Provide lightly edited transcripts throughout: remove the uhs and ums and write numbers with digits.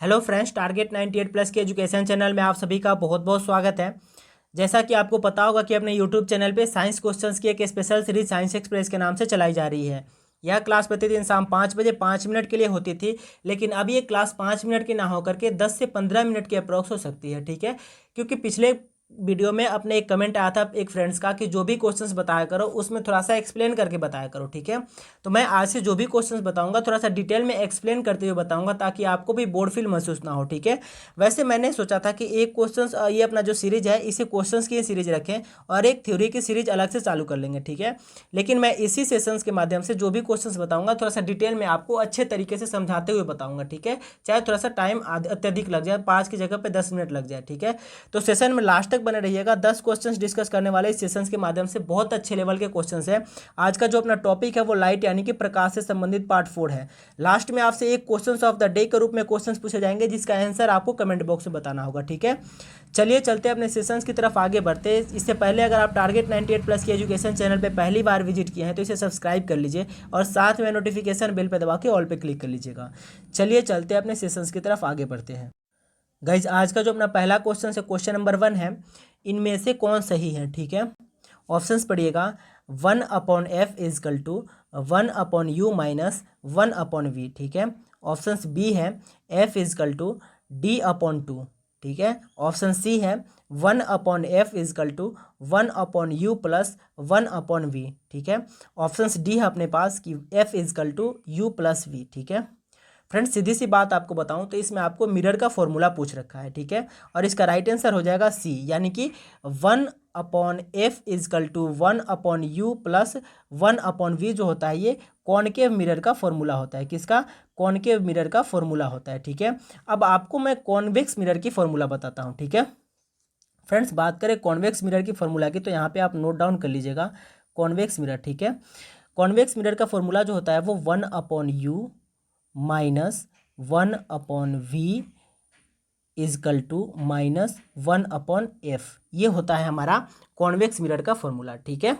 Hello friends, target 98 plus के education channel में आप सभी का बहुत बहुत स्वागत है। जैसा कि आपको पता होगा कि अपने यूट्यूब चैनल पे साइंस क्वेश्चंस की एक स्पेशल सीरीज साइंस एक्सप्रेस के नाम से चलाई जा रही है। यह क्लास प्रतिदिन शाम 5 बजे 5 मिनट के लिए होती थी, लेकिन अब ये क्लास 5 मिनट की ना होकर के 10 से 15 मिनट की अप्रॉक्स हो सकती है। ठीक है, क्योंकि पिछले वीडियो में अपने एक कमेंट आया था एक फ्रेंड्स का कि जो भी क्वेश्चंस बताया करो उसमें थोड़ा सा एक्सप्लेन करके बताया करो। ठीक है, तो मैं आज से जो भी क्वेश्चंस बताऊंगा थोड़ा सा डिटेल में एक्सप्लेन करते हुए बताऊंगा ताकि आपको भी बोर फील महसूस ना हो। ठीक है, वैसे मैंने सोचा था कि एक क्वेश्चंस ये अपना जो सीरीज है इसे क्वेश्चंस की सीरीज रखें और एक थ्योरी की सीरीज अलग से चालू कर लेंगे। ठीक है, लेकिन मैं इसी सेशंस के माध्यम से जो भी क्वेश्चंस बताऊंगा थोड़ा सा डिटेल में आपको अच्छे तरीके से समझाते हुए बताऊंगा। ठीक है, चाहे थोड़ा सा टाइम अत्यधिक लग जाए, 5 की जगह पे 10 मिनट लग जाए। ठीक है, तो सेशन में लास्ट तक बने रहिएगा। 10 क्वेश्चंस डिस्कस करने वाले इस सेशंस के माध्यम से बहुत अच्छे लेवल के क्वेश्चंस है। आज का जो अपना टॉपिक है वो लाइट यानी कि प्रकाश से संबंधित पार्ट 4 है। लास्ट में आपसे एक क्वेश्चंस ऑफ द डे के रूप में क्वेश्चंस पूछे जाएंगे जिसका आंसर आपको कमेंट बॉक्स में बताना होगा। ठीक है, चलिए चलते हैं अपने सेशंस की तरफ आगे बढ़ते हैं। इससे पहले अगर आप टारगेट 98 प्लस की एजुकेशन चैनल पे पहली बार विजिट किए हैं तो इसे सब्सक्राइब कर लीजिए और साथ में नोटिफिकेशन बेल पे दबा के ऑल पे क्लिक कर लीजिएगा। चलिए चलते हैं अपने सेशंस की तरफ आगे बढ़ते हैं। गाइज, आज का जो अपना पहला क्वेश्चन है क्वेश्चन नंबर 1 है, इनमें से कौन सही है। ठीक है, ऑप्शंस पढ़िएगा। 1/f is equal to 1/u minus 1/v। ठीक है, ऑप्शन बी है f इजकल टू d/2। ठीक है, ऑप्शन सी है 1/f is equal to 1/u plus 1/v। ठीक है, ऑप्शन डी है अपने पास कि f is equal to u plus v। ठीक है फ्रेंड्स, सीधी सी बात आपको बताऊं तो इसमें आपको मिरर का फॉर्मूला पूछ रखा है। ठीक है, और इसका राइट आंसर हो जाएगा सी, यानी कि 1/f is equal to 1/u plus 1/v जो होता है ये कॉनकेव मिरर का फॉर्मूला होता है। किसका? कॉनकेव मिरर का फॉर्मूला होता है। ठीक है, अब आपको मैं कॉन्वेक्स मिरर की फॉर्मूला बताता हूँ। ठीक है फ्रेंड्स, बात करें कॉन्वेक्स मिरर की फॉर्मूला की तो यहाँ पे आप नोट डाउन कर लीजिएगा कॉन्वेक्स मिरर। ठीक है, कॉन्वेक्स मिरर का फॉर्मूला जो होता है वो 1/u minus 1/v is equal to minus 1/f, ये होता है हमारा कॉन्वेक्स मिरर का फॉर्मूला। ठीक है,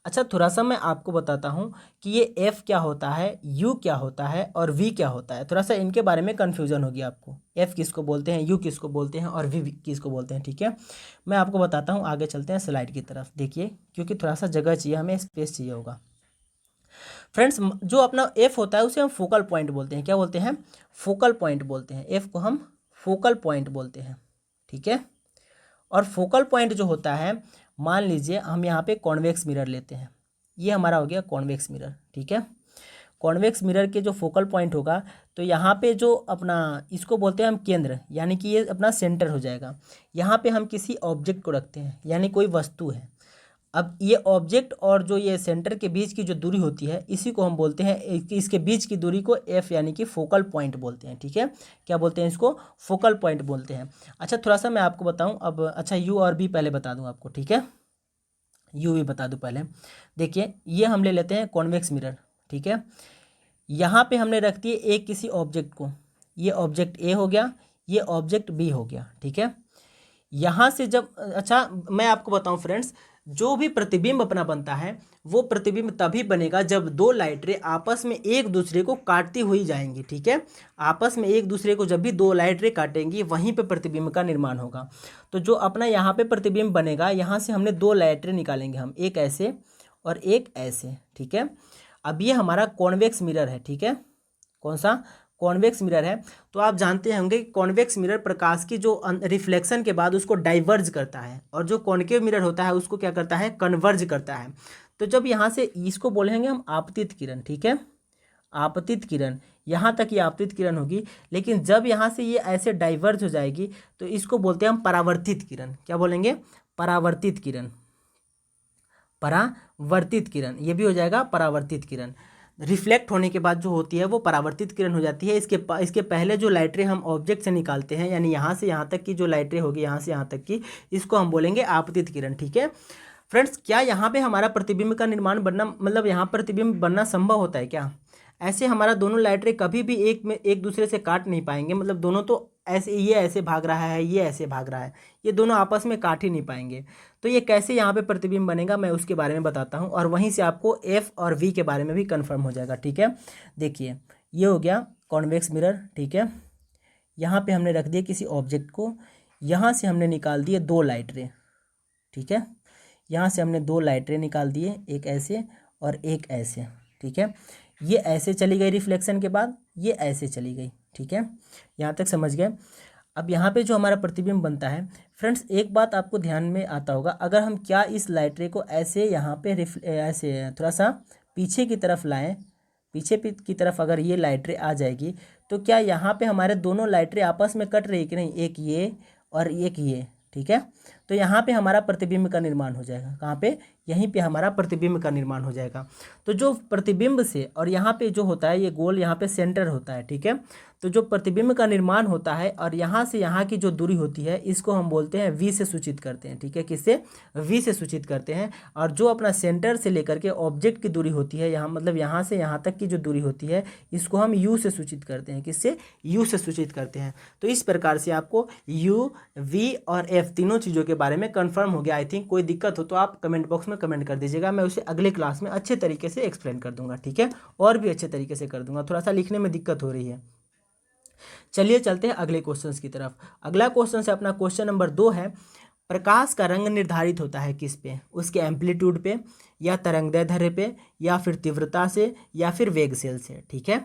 अच्छा थोड़ा सा मैं आपको बताता हूँ कि ये f क्या होता है, u क्या होता है और v क्या होता है। थोड़ा सा इनके बारे में कन्फ्यूजन होगी आपको, f किसको बोलते हैं, u किसको बोलते हैं और v किसको बोलते हैं। ठीक है, मैं आपको बताता हूँ। आगे चलते हैं स्लाइड की तरफ, देखिए क्योंकि थोड़ा सा जगह चाहिए हमें, स्पेस चाहिए होगा। फ्रेंड्स, जो अपना एफ होता है उसे हम फोकल पॉइंट बोलते हैं। क्या बोलते हैं? फोकल पॉइंट बोलते हैं। एफ को हम फोकल पॉइंट बोलते हैं। ठीक है, और फोकल पॉइंट जो होता है, मान लीजिए हम यहाँ पे कॉन्वेक्स मिरर लेते हैं, ये हमारा हो गया कॉन्वेक्स मिरर। ठीक है, कॉन्वेक्स मिरर के जो फोकल पॉइंट होगा तो यहाँ पे जो अपना इसको बोलते हैं हम केंद्र, यानी कि ये अपना सेंटर हो जाएगा। यहाँ पे हम किसी ऑब्जेक्ट को रखते हैं, यानी कोई वस्तु है। अब ये ऑब्जेक्ट और जो ये सेंटर के बीच की जो दूरी होती है इसी को हम बोलते हैं, इसके बीच की दूरी को एफ यानी कि फोकल पॉइंट बोलते हैं। ठीक है, क्या बोलते हैं इसको? फोकल पॉइंट बोलते हैं। अच्छा थोड़ा सा मैं आपको बताऊं अब, अच्छा यू और बी पहले बता दूं आपको। ठीक है, यू भी बता दूं पहले। देखिए ये हम ले लेते हैं कॉन्वेक्स मिरर। ठीक है, यहाँ पे हमने रख दिए एक किसी ऑब्जेक्ट को, ये ऑब्जेक्ट ए हो गया, ये ऑब्जेक्ट बी हो गया। ठीक है, यहाँ से जब, अच्छा मैं आपको बताऊं फ्रेंड्स, जो भी प्रतिबिंब अपना बनता है वो प्रतिबिंब तभी बनेगा जब दो लाइटें आपस में एक दूसरे को काटती हुई जाएंगी। ठीक है, आपस में एक दूसरे को जब भी दो लाइटें काटेंगी वहीं पे प्रतिबिंब का निर्माण होगा। तो जो अपना यहाँ पे प्रतिबिंब बनेगा, यहाँ से हमने दो लाइटें निकालेंगे हम, एक ऐसे और एक ऐसे। ठीक है, अब ये हमारा कॉन्वेक्स मिरर है। ठीक है, कौन सा? कॉन्वेक्स मिरर है। तो आप जानते होंगे कि कॉन्वेक्स मिरर प्रकाश की जो रिफ्लेक्शन के बाद उसको डाइवर्ज करता है, और जो कॉन्केव मिरर होता है उसको क्या करता है? कन्वर्ज करता है। तो जब यहाँ से इसको बोलेंगे हम आपतित किरण। ठीक है, आपतित किरण, यहाँ तक ये आपतित किरण होगी, लेकिन जब यहाँ से ये ऐसे डाइवर्ज हो जाएगी तो इसको बोलते हैं हम परावर्तित किरण। क्या बोलेंगे? परावर्तित किरण। परावर्तित किरण, ये भी हो जाएगा परावर्तित किरण। रिफ्लेक्ट होने के बाद जो होती है वो परावर्तित किरण हो जाती है। इसके पहले जो लाइटें हम ऑब्जेक्ट से निकालते हैं, यानी यहाँ से यहाँ तक की जो लाइटें होगी, यहाँ से यहाँ तक की, इसको हम बोलेंगे आपतित किरण। ठीक है फ्रेंड्स, क्या यहाँ पे हमारा प्रतिबिंब का निर्माण बनना, मतलब यहाँ प्रतिबिंब बनना संभव होता है क्या? ऐसे हमारा दोनों लाइटें कभी भी एक दूसरे से काट नहीं पाएंगे, मतलब दोनों तो ऐसे, ये ऐसे भाग रहा है, ये ऐसे भाग रहा है, ये दोनों आपस में काट ही नहीं पाएंगे। तो ये कैसे यहाँ पे प्रतिबिंब बनेगा मैं उसके बारे में बताता हूँ, और वहीं से आपको एफ और वी के बारे में भी कंफर्म हो जाएगा। ठीक है, देखिए ये हो गया कॉन्वेक्स मिरर। ठीक है, यहाँ पे हमने रख दिया किसी ऑब्जेक्ट को, यहाँ से हमने निकाल दिए 2 लाइट रे, ठीक है। यहाँ से हमने 2 लाइट रे निकाल दिए, एक ऐसे और एक ऐसे, ठीक है। ये ऐसे चली गई रिफ्लेक्शन के बाद, ये ऐसे चली गई, ठीक है। यहाँ तक समझ गए। अब यहाँ पे जो हमारा प्रतिबिंब बनता है फ्रेंड्स, एक बात आपको ध्यान में आता होगा, अगर हम क्या इस लाइट रे को ऐसे यहाँ पे ऐसे थोड़ा सा पीछे की तरफ लाएं, पीछे की तरफ अगर ये लाइट रे आ जाएगी, तो क्या यहाँ पे हमारे दोनों लाइट रे आपस में कट रही कि नहीं, एक ये और एक ये, ठीक है। तो यहाँ पे हमारा प्रतिबिंब का निर्माण हो जाएगा, कहाँ पे, यहीं पे हमारा प्रतिबिंब का निर्माण हो जाएगा। तो जो प्रतिबिंब से और यहाँ पे जो होता है, ये गोल यहाँ पे सेंटर होता है, ठीक है। तो जो प्रतिबिंब का निर्माण होता है और यहाँ से यहाँ की जो दूरी होती है, इसको हम बोलते हैं v से सूचित करते हैं, ठीक है। किससे, v से सूचित करते हैं। और जो अपना सेंटर से लेकर के ऑब्जेक्ट की दूरी होती है, यहाँ मतलब यहाँ से यहाँ तक की जो दूरी होती है, इसको हम u से सूचित करते हैं। किससे, u से सूचित करते हैं। तो इस प्रकार से आपको u, v और f तीनों चीज़ों के बारे में कंफर्म हो गया। आई थिंक कोई दिक्कत हो तो आप कमेंट बॉक्स में कमेंट कर दीजिएगा, मैं उसे अगले क्लास में अच्छे तरीके से एक्सप्लेन कर दूंगा, ठीक है। और भी अच्छे तरीके से कर दूंगा, थोड़ा सा लिखने में दिक्कत हो रही है। चलिए चलते हैं अगले क्वेश्चन की तरफ। अगला क्वेश्चन से अपना क्वेश्चन नंबर 2 है, प्रकाश का रंग निर्धारित होता है किस पे, उसके एम्पलीट्यूड पे, या तरंगदैर्ध्य पे, या फिर तीव्रता से, या फिर वेगशैल से, ठीक है।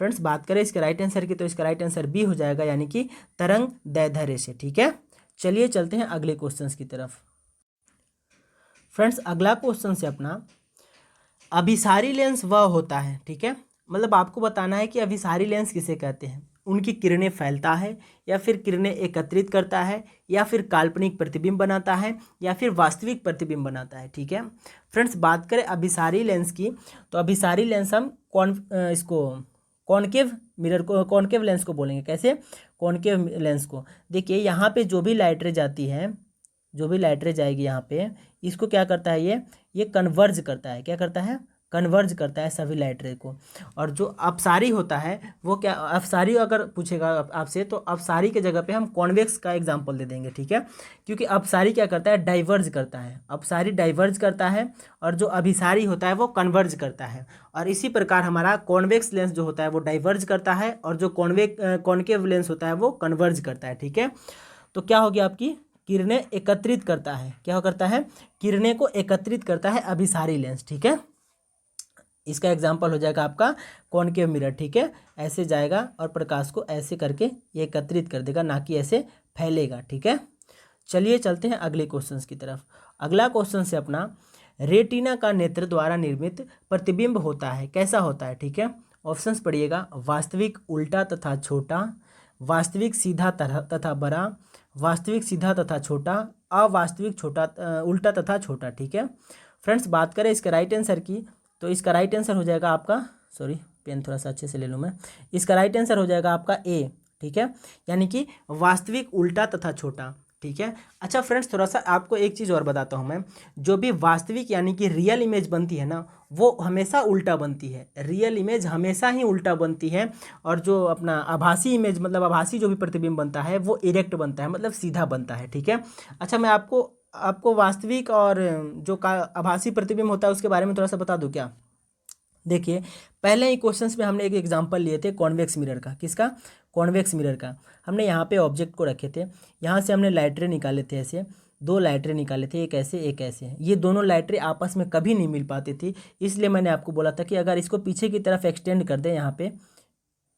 फ्रेंड्स बात करें इसके राइट आंसर की, तो इसका राइट आंसर बी हो जाएगा, यानी कि तरंगदैर्ध्य से, ठीक है। चलिए चलते हैं अगले क्वेश्चन की तरफ। फ्रेंड्स अगला क्वेश्चन से अपना, अभिसारी लेंस वह होता है, ठीक है। मतलब आपको बताना है कि अभिसारी लेंस किसे कहते हैं। उनकी किरणें फैलता है, या फिर किरणें एकत्रित करता है, या फिर काल्पनिक प्रतिबिंब बनाता है, या फिर वास्तविक प्रतिबिंब बनाता है, ठीक है। फ्रेंड्स बात करें अभिसारी लेंस की, तो अभिसारी लेंस हम इसको कॉनकेव मिरर को, कॉनकेव लेंस को बोलेंगे। कैसे, कॉनकेव लेंस को। देखिए यहाँ पे जो भी लाइट रे जाती है, जो भी लाइट रे जाएगी यहाँ पे, इसको क्या करता है, ये कन्वर्ज करता है। क्या करता है, कन्वर्ज करता है सभी लाइट रे को। और जो अपसारी होता है वो क्या, अपसारी अगर पूछेगा आपसे, तो अपसारी के जगह पे हम कॉन्वेक्स का एग्जांपल दे देंगे, ठीक है। क्योंकि अपसारी क्या करता है, डाइवर्ज करता है। अपसारी डाइवर्ज करता है, और जो अभिसारी होता है वो कन्वर्ज करता है। और इसी प्रकार हमारा कॉन्वेक्स लेंस जो होता है वो डाइवर्ज करता है, और जो कॉनकेव लेंस होता है वो कन्वर्ज करता है, ठीक है। तो क्या होगी आपकी, किरणें एकत्रित करता है। क्या करता है, किरणें को एकत्रित करता है अभिसारी लेंस, ठीक है। इसका एग्जाम्पल हो जाएगा आपका कॉनकेव मिरर, ठीक है। ऐसे जाएगा और प्रकाश को ऐसे करके ये एकत्रित कर देगा, ना कि ऐसे फैलेगा, ठीक है। चलिए चलते हैं अगले क्वेश्चन की तरफ। अगला क्वेश्चन से अपना, रेटिना का नेत्र द्वारा निर्मित प्रतिबिंब होता है, कैसा होता है, ठीक है। ऑप्शंस पढ़िएगा, वास्तविक, उल्टा तथा छोटा, वास्तविक सीधा तथा बड़ा, वास्तविक सीधा तथा छोटा, अवास्तविक छोटा उल्टा तथा छोटा, ठीक है। फ्रेंड्स बात करें इसके राइट आंसर की, तो इसका राइट आंसर हो जाएगा आपका, सॉरी पेन थोड़ा सा अच्छे से ले लूँ मैं, इसका राइट आंसर हो जाएगा आपका ए, ठीक है। यानी कि वास्तविक, उल्टा तथा छोटा, ठीक है। अच्छा फ्रेंड्स थोड़ा सा आपको एक चीज़ और बताता हूँ मैं, जो भी वास्तविक यानी कि रियल इमेज बनती है ना, वो हमेशा उल्टा बनती है। रियल इमेज हमेशा ही उल्टा बनती है, और जो अपना आभासी इमेज मतलब आभासी जो भी प्रतिबिंब बनता है वो इरेक्ट बनता है, मतलब सीधा बनता है, ठीक है। अच्छा मैं आपको वास्तविक और जो का आभासी प्रतिबिंब होता है उसके बारे में थोड़ा सा बता दूं क्या। देखिए पहले ही क्वेश्चंस में हमने एक एग्जांपल लिए थे कॉन्वेक्स मिरर का। किसका, कॉन्वेक्स मिरर का। हमने यहाँ पे ऑब्जेक्ट को रखे थे, यहाँ से हमने लाइट रे निकाले थे, ऐसे 2 लाइट रे निकाले थे, एक ऐसे एक ऐसे। ये दोनों लाइट रे आपस में कभी नहीं मिल पाती थी, इसलिए मैंने आपको बोला था कि अगर इसको पीछे की तरफ एक्सटेंड कर दें, यहाँ पे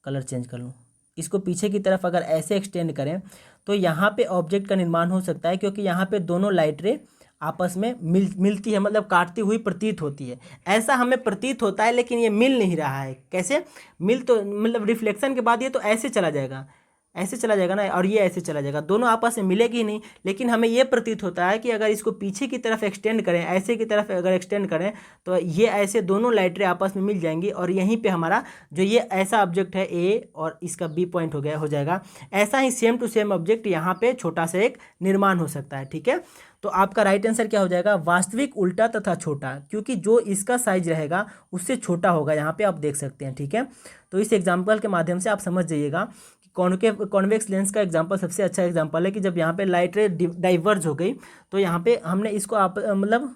कलर चेंज कर लूँ, इसको पीछे की तरफ अगर ऐसे एक्सटेंड करें तो यहाँ पे ऑब्जेक्ट का निर्माण हो सकता है, क्योंकि यहाँ पे दोनों लाइट रे आपस में मिलती है, मतलब काटती हुई प्रतीत होती है। ऐसा हमें प्रतीत होता है, लेकिन ये मिल नहीं रहा है। कैसे मिल, तो मतलब रिफ्लेक्शन के बाद ये तो ऐसे चला जाएगा, ऐसे चला जाएगा ना, और ये ऐसे चला जाएगा, दोनों आपस में मिलेगी ही नहीं। लेकिन हमें ये प्रतीत होता है कि अगर इसको पीछे की तरफ एक्सटेंड करें, ऐसे की तरफ अगर एक्सटेंड करें, तो ये ऐसे दोनों लाइट रे आपस में मिल जाएंगी, और यहीं पे हमारा जो ये ऐसा ऑब्जेक्ट है ए, और इसका बी पॉइंट हो जाएगा। ऐसा ही सेम टू सेम ऑब्जेक्ट यहाँ पे छोटा सा एक निर्माण हो सकता है, ठीक है। तो आपका राइट आंसर क्या हो जाएगा, वास्तविक, उल्टा तथा छोटा, क्योंकि जो इसका साइज रहेगा उससे छोटा होगा, यहाँ पे आप देख सकते हैं, ठीक है। तो इस एग्जाम्पल के माध्यम से आप समझ जाइएगा कि कॉन्वेक्स लेंस का एग्जाम्पल सबसे अच्छा एग्जाम्पल है, कि जब यहाँ पे लाइट रे डाइवर्ज हो गई, तो यहाँ पे हमने इसको आप मतलब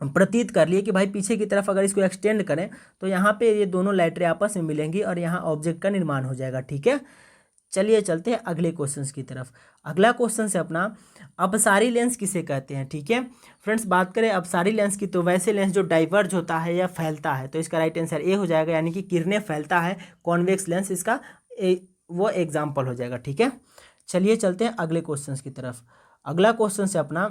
प्रतीत कर लिए कि भाई पीछे की तरफ अगर इसको एक्सटेंड करें तो यहाँ पे ये दोनों लाइट रे आपस में मिलेंगी, और यहाँ ऑब्जेक्ट का निर्माण हो जाएगा, ठीक है। चलिए चलते हैं अगले क्वेश्चंस की तरफ। अगला क्वेश्चन है अपना, अपसारी लेंस किसे कहते हैं। ठीक है फ्रेंड्स, बात करें अपसारी लेंस की तो वैसे लेंस जो डाइवर्ज होता है या फैलता है, तो इसका राइट आंसर ए हो जाएगा, यानी कि किरणें फैलता है कॉन्वेक्स लेंस, इसका वो एग्जाम्पल हो जाएगा। ठीक है, चलिए चलते हैं अगले क्वेश्चन की तरफ। अगला क्वेश्चन है अपना,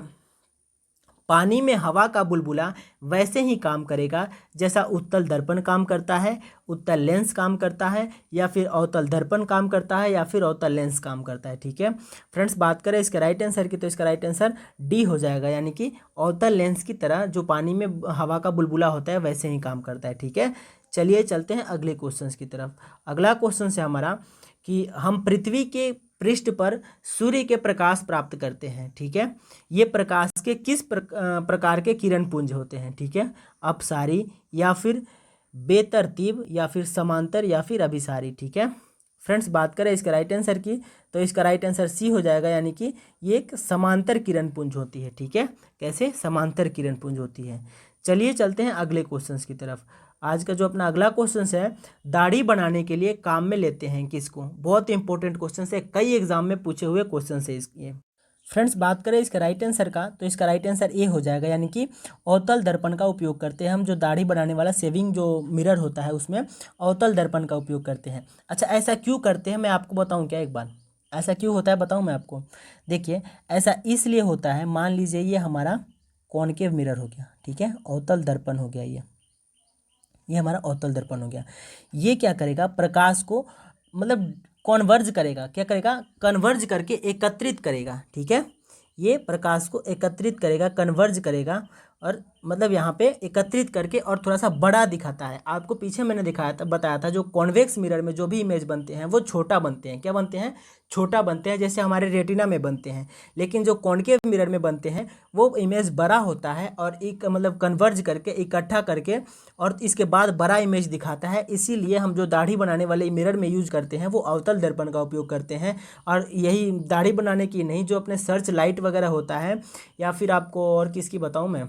पानी में हवा का बुलबुला वैसे ही काम करेगा जैसा उत्तल दर्पण काम करता है, उत्तल लेंस काम करता है, या फिर अवतल दर्पण काम करता है, या फिर अवतल लेंस काम करता है। ठीक है फ्रेंड्स, बात करें इसके राइट आंसर की तो इसका राइट आंसर डी हो जाएगा, यानी कि अवतल लेंस की तरह जो पानी में हवा का बुलबुला होता है वैसे ही काम करता है। ठीक है, चलिए चलते हैं अगले क्वेश्चन की तरफ। अगला क्वेश्चन है हमारा कि हम पृथ्वी के पृष्ठ पर सूर्य के प्रकाश प्राप्त करते हैं। ठीक है, ये प्रकाश के किस प्रकार के किरण पुंज होते हैं। ठीक है, अपसारी, या फिर बेतरतीब, या फिर समांतर, या फिर अभिसारी। ठीक है फ्रेंड्स, बात करें इसका राइट आंसर की तो इसका राइट आंसर सी हो जाएगा, यानी कि ये एक समांतर किरण पुंज होती है। ठीक है, कैसे समांतर किरण पुंज होती है। चलिए चलते हैं अगले क्वेश्चन की तरफ। आज का जो अपना अगला क्वेश्चन है, दाढ़ी बनाने के लिए काम में लेते हैं किसको। बहुत ही इंपॉर्टेंट क्वेश्चन है, कई एग्जाम में पूछे हुए क्वेश्चन है इसके। फ्रेंड्स, बात करें इसका राइट आंसर का तो इसका राइट आंसर ए हो जाएगा, यानी कि अवतल दर्पण का उपयोग करते हैं हम। जो दाढ़ी बनाने वाला शेविंग जो मिरर होता है उसमें अवतल दर्पण का उपयोग करते हैं। अच्छा, ऐसा क्यों करते हैं मैं आपको बताऊं क्या एक बार, ऐसा क्यों होता है बताऊं मैं आपको। देखिए, ऐसा इसलिए होता है, मान लीजिए ये हमारा कॉनकेव मिरर हो गया। ठीक है, अवतल दर्पण हो गया, ये हमारा अवतल दर्पण हो गया। ये क्या करेगा, प्रकाश को मतलब कन्वर्ज करेगा, क्या करेगा, कन्वर्ज करके एकत्रित करेगा। ठीक है, ये प्रकाश को एकत्रित करेगा, कन्वर्ज करेगा, और मतलब यहाँ पे एकत्रित करके और थोड़ा सा बड़ा दिखाता है। आपको पीछे मैंने दिखाया था, बताया था, जो कॉन्वेक्स मिरर में जो भी इमेज बनते हैं वो छोटा बनते हैं। क्या बनते हैं, छोटा बनते हैं, जैसे हमारे रेटिना में बनते हैं। लेकिन जो कॉनकेव मिरर में बनते हैं वो इमेज बड़ा होता है, और एक मतलब कन्वर्ज करके इकट्ठा करके और इसके बाद बड़ा इमेज दिखाता है। इसीलिए हम जो दाढ़ी बनाने वाले मिरर में यूज करते हैं वो अवतल दर्पण का उपयोग करते हैं। और यही दाढ़ी बनाने की नहीं, जो अपने सर्च लाइट वगैरह होता है, या फिर आपको और किसकी बताऊँ मैं,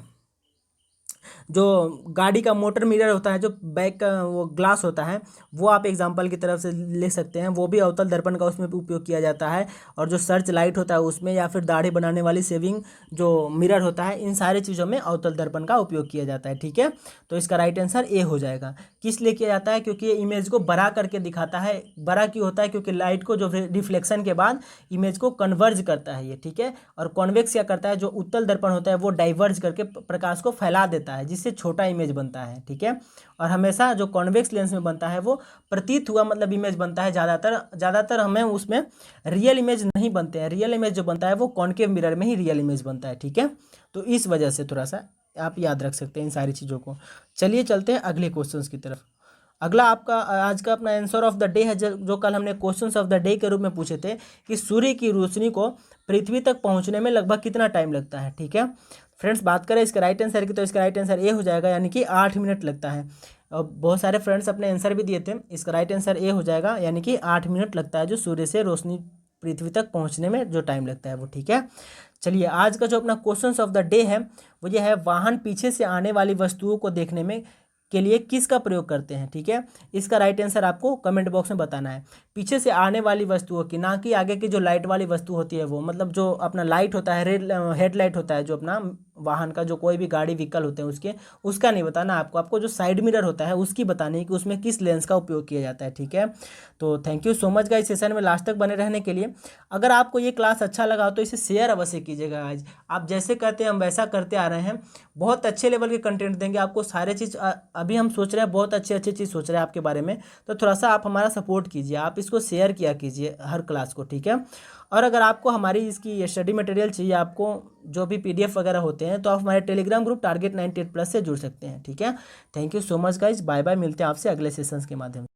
जो गाड़ी का मोटर मिरर होता है, जो बैक का वो ग्लास होता है, वो आप एग्जांपल की तरफ से ले सकते हैं, वो भी अवतल दर्पण का उसमें भी उपयोग किया जाता है। और जो सर्च लाइट होता है उसमें, या फिर दाढ़ी बनाने वाली शेविंग जो मिरर होता है, इन सारी चीज़ों में अवतल दर्पण का उपयोग किया जाता है। ठीक है, तो इसका राइट आंसर ए हो जाएगा। किस लिए किया जाता है, क्योंकि ये इमेज को बड़ा करके दिखाता है। बड़ा क्यों होता है, क्योंकि लाइट को जो रिफ्लेक्शन के बाद इमेज को कन्वर्ज करता है ये। ठीक है, और कॉन्वेक्स क्या करता है, जो उत्तल दर्पण होता है वो डाइवर्ज करके प्रकाश को फैला देता है, जिससे छोटा इमेज बनता है। ठीक है, और हमेशा जो कॉन्वेक्स लेंस में बनता है वो प्रतीत हुआ मतलब इमेज बनता है। ज़्यादातर हमें उसमें रियल इमेज नहीं बनते हैं। रियल इमेज जो बनता है वो कॉनकेव मिरर में ही रियल इमेज बनता है। ठीक है, तो इस वजह से थोड़ा सा आप याद रख सकते हैं इन सारी चीज़ों को। चलिए चलते हैं अगले क्वेश्चंस की तरफ। अगला आपका आज का अपना आंसर ऑफ द डे है, जो कल हमने क्वेश्चंस ऑफ द डे के रूप में पूछे थे कि सूर्य की रोशनी को पृथ्वी तक पहुंचने में लगभग कितना टाइम लगता है। ठीक है फ्रेंड्स, बात करें इसका राइट आंसर की तो इसका राइट आंसर ए हो जाएगा, यानी कि 8 मिनट लगता है। और बहुत सारे फ्रेंड्स अपने आंसर भी दिए थे, इसका राइट आंसर ए हो जाएगा, यानी कि 8 मिनट लगता है जो सूर्य से रोशनी पृथ्वी तक पहुंचने में जो टाइम लगता है वो। ठीक है, चलिए आज का जो अपना क्वेश्चंस ऑफ द डे है वो ये है, वाहन पीछे से आने वाली वस्तुओं को देखने में के लिए किसका प्रयोग करते हैं। ठीक है, इसका राइट आंसर आपको कमेंट बॉक्स में बताना है। पीछे से आने वाली वस्तुओं की, ना कि आगे की जो लाइट वाली वस्तु होती है वो, मतलब जो अपना लाइट होता है, हेडलाइट होता है जो अपना वाहन का, जो कोई भी गाड़ी व्हीकल होते हैं उसका नहीं बताना आपको जो साइड मिरर होता है उसकी बतानी है कि उसमें किस लेंस का उपयोग किया जाता है। ठीक है, तो thank you so much guys session में लास्ट तक बने रहने के लिए। अगर आपको ये क्लास अच्छा लगा तो इसे शेयर अवश्य कीजिएगा। आज आप जैसे कहते हैं हम वैसा करते आ रहे हैं, बहुत अच्छे लेवल के कंटेंट देंगे आपको सारे चीज़। अभी हम सोच रहे हैं बहुत अच्छी चीज़ सोच रहे हैं आपके बारे में, तो थोड़ा सा आप हमारा सपोर्ट कीजिए, आप इसको शेयर किया कीजिए हर क्लास को। ठीक है, और अगर आपको हमारी इसकी स्टडी मटेरियल चाहिए, आपको जो भी PDF वगैरह होते हैं, तो आप हमारे टेलीग्राम ग्रुप टारगेट 98+ से जुड़ सकते हैं। ठीक है, thank you so much guys, bye bye, मिलते हैं आपसे अगले सेशंस के माध्यम से।